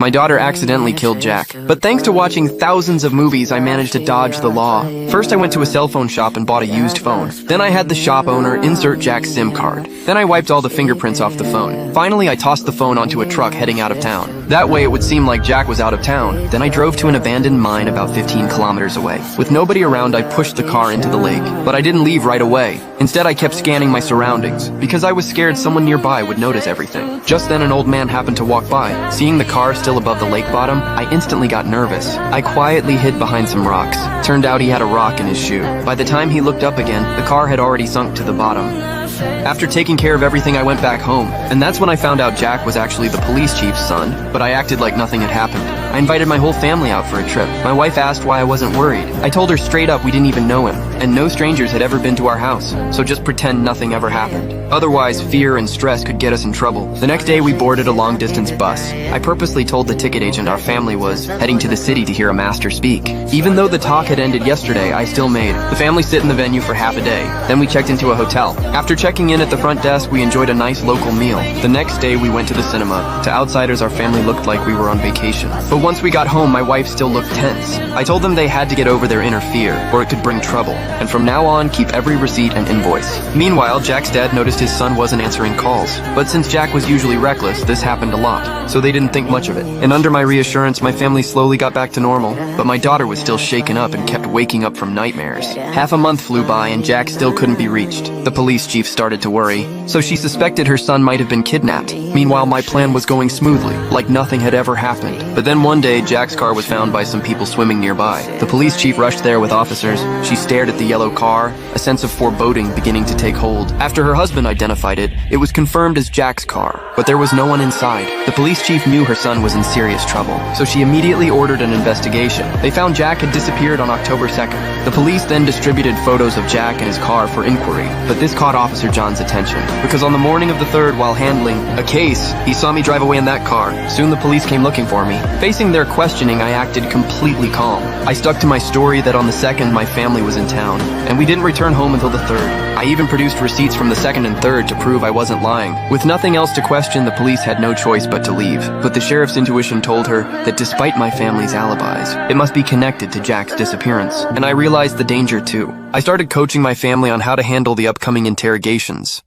My daughter accidentally killed Jack. But thanks to watching thousands of movies, I managed to dodge the law. First, I went to a cell phone shop and bought a used phone. Then I had the shop owner insert Jack's SIM card. Then I wiped all the fingerprints off the phone. Finally, I tossed the phone onto a truck heading out of town. That way, it would seem like Jack was out of town. Then I drove to an abandoned mine about 15 kilometers away. With nobody around, I pushed the car into the lake. But I didn't leave right away. Instead, I kept scanning my surroundings, because I was scared someone nearby would notice everything. Just then, an old man happened to walk by. Seeing the car still above the lake bottom, I instantly got nervous. I quietly hid behind some rocks. Turned out he had a rock in his shoe. By the time he looked up again, the car had already sunk to the bottom. After taking care of everything, I went back home, and that's when I found out Jack was actually the police chief's son, but I acted like nothing had happened. I invited my whole family out for a trip. My wife asked why I wasn't worried. I told her straight up we didn't even know him, and no strangers had ever been to our house, so just pretend nothing ever happened. Otherwise, fear and stress could get us in trouble. The next day, we boarded a long-distance bus. I purposely told the ticket agent our family was heading to the city to hear a master speak. Even though the talk had ended yesterday, I still made the family sit in the venue for half a day. Then we checked into a hotel. After checking in at the front desk, we enjoyed a nice local meal. The next day, we went to the cinema. To outsiders, our family looked like we were on vacation. But once we got home, my wife still looked tense. I told them they had to get over their inner fear, or it could bring trouble. And from now on, keep every receipt and invoice. Meanwhile, Jack's dad noticed his son wasn't answering calls. But since Jack was usually reckless, this happened a lot, so they didn't think much of it. And under my reassurance, my family slowly got back to normal. But my daughter was still shaken up and kept waking up from nightmares. Half a month flew by and Jack still couldn't be reached. The police chief started to worry, so she suspected her son might have been kidnapped. Meanwhile, my plan was going smoothly, like nothing had ever happened. But then one day, Jack's car was found by some people swimming nearby. The police chief rushed there with officers. She stared at the yellow car, a sense of foreboding beginning to take hold. After her husband identified it, it was confirmed as Jack's car, but there was no one inside. The police chief knew her son was in serious trouble, so she immediately ordered an investigation. They found Jack had disappeared on October 2nd. The police then distributed photos of Jack and his car for inquiry, but this caught Officer John's attention, because on the morning of the 3rd, while handling a case, he saw me drive away in that car. Soon the police came looking for me. Facing their questioning, I acted completely calm. I stuck to my story that on the 2nd, my family was in town, and we didn't return home until the 3rd. I even produced receipts from the 2nd and 3rd to prove I wasn't lying. With nothing else to question, the police had no choice but to leave. But the sheriff's intuition told her that despite my family's alibis, it must be connected to Jack's disappearance. And I realized the danger too. I started coaching my family on how to handle the upcoming interrogations.